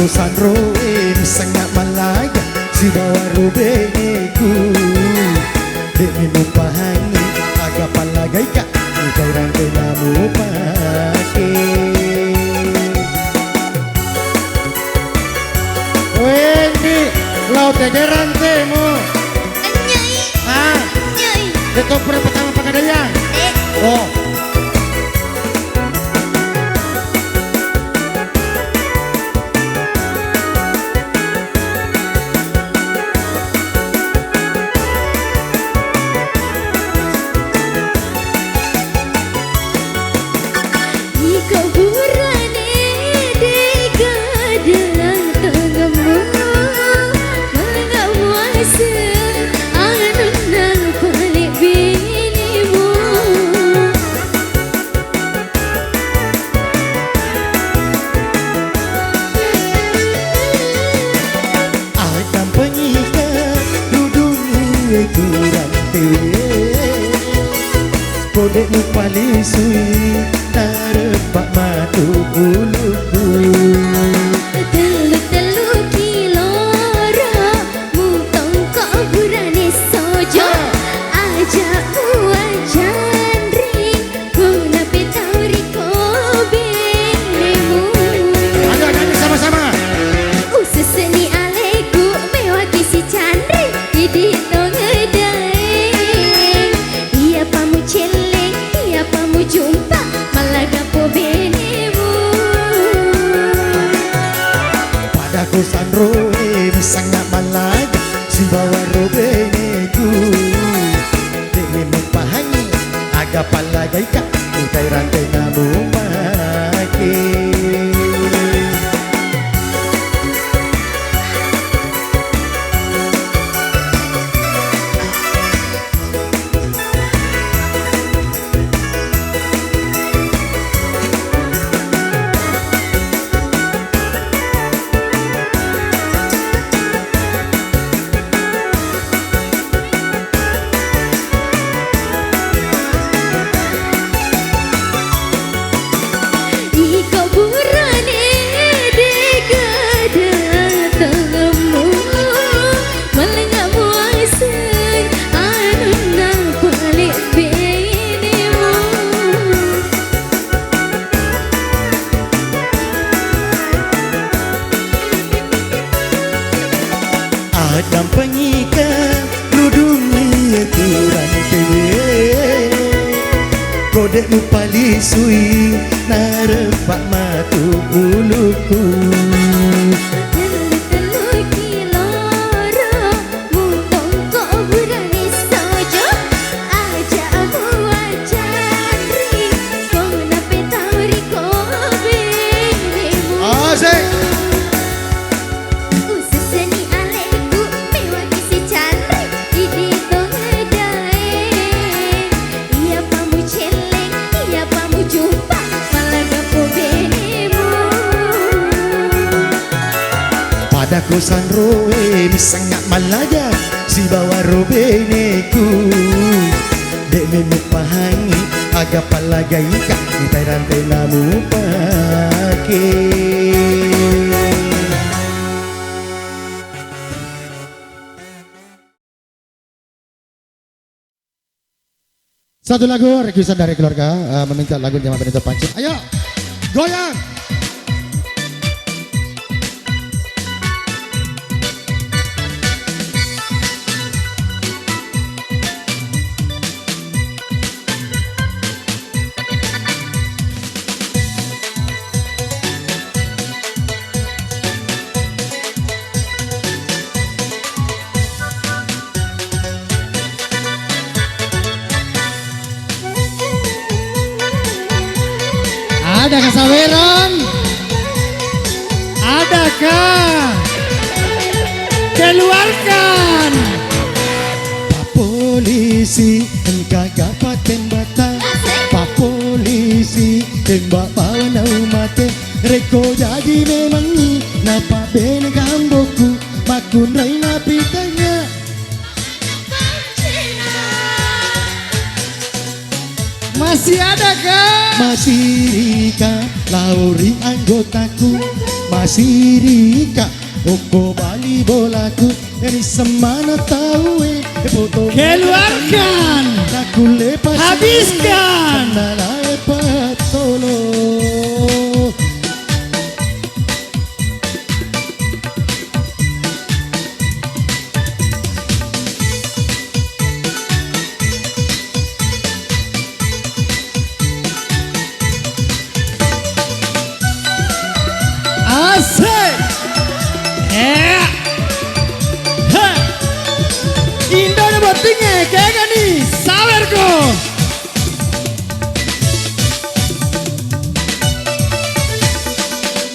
sanroin sangat malaga si bawa rubeku demi mupahangi agak palagai kak ni kau rangkai namu pake Wendy lau tegeran temu Nyai ah Nyai betul pertama Pagadayang oh Kodek mu palisui tarepak matu buluku Telu-telu kilora mutong kok burane sojo ajak buajan ring guna petari kobengmu ayo nyanyi sama-sama usus seni aleku mewaki si candri idi jumpa malaga po benemu padaku sanroe sangat malaga si bawa robeneku demi mupahangi agak palagai kak utai rantai namu pake Adam penyika ludungi kurang tewe kodek mu palisui narepak matu buluku Telu-telu kilora mutong kok burane sojo ajak buajan ring guna petari kobengmu asik padaku sanroe sangat malaga si bawa robeneku dek memuk pahangi agak palagai kak kita rantai namu pake satu lagu requestan dari keluarga meminta lagu Jamal Benito Pancing ayo goyang Adakah saweran? Adakah? Keluarkan! Pak polisi engkau dapat tembatan Pak polisi tembak bawa nau mate Reko jadi memang napa bene gamboku makun rai napi tanya Masih ada kah? Masih Rika Lauri anggotaku, masih Rika Oko Bali bolaku dari semana tahu foto Keluarkan, aku lepas habiskan. lepas tolong. Asik. Indo na batinge kayak gani sawer ko.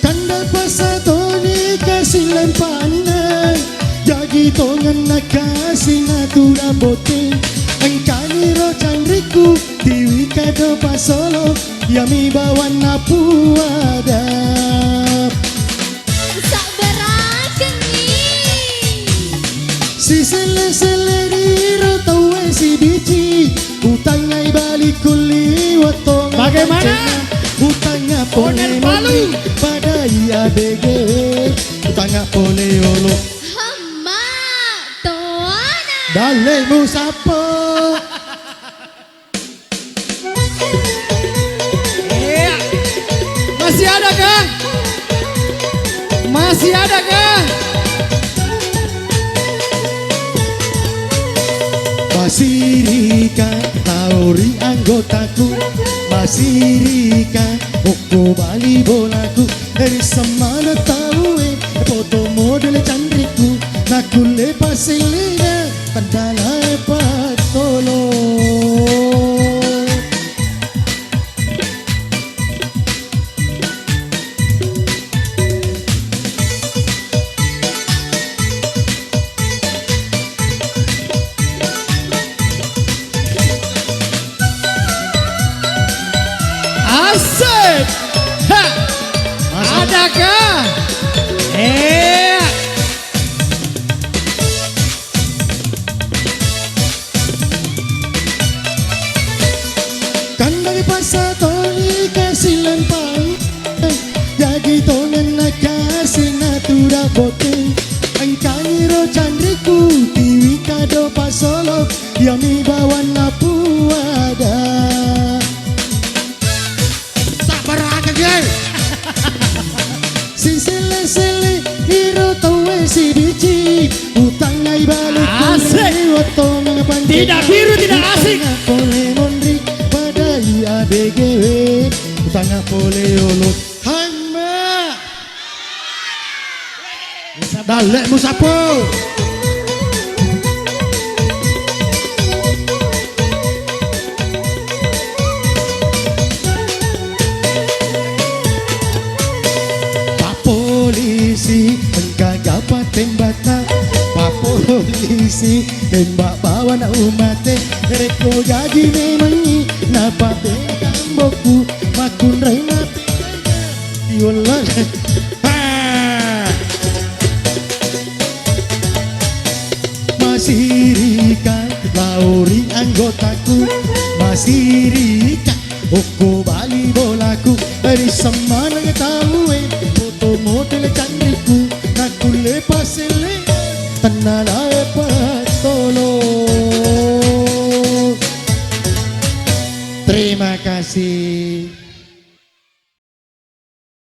Kanda pasatoni kasilan panay, jagi tongan nakasi natura bote. Engkani ro chandriku tiwi kado pasolo, yami bawan napuada. Si sele diro tawe si bici, utangnya balik kuli watong. Bagaimana? Utangnya Oner Palu. pada iya bege, utangnya pole olo. Hamba Toana. Dale musapo. Masih ada kah? Masih ada kah? Masih Rika, Lauri anggotaku, masih Rika, Oko Bali bolaku, dari semana tahu foto model cantikku, naku lepas selera, tanda lepas tolong. Asik. Ha. Adakah? Kandang pasatoni kasilan pang, jadi tongan nakasi natura bote. Engkani ro chandriku tiwi kado pasolo, yami bawan napuada. Si sele hiro tawe si bici, utangnya balik Asik. watong panjang. Tidak biru, tidak asik. Pole mondri pada iya BGW, utangnya pole olo. Hamba dalek musapo. Polisi enggak dapat tembata, Pak Polisi tembak bawa na umate, reko jadi memanyi napa tengkang boku makun reina diolah. Masih Rika Lauri anggotaku, masih Rika Oko Bali bolaku, dari semana tahu foto model cantikku, naku lepas sele tanah lepas tolong. Terima kasih.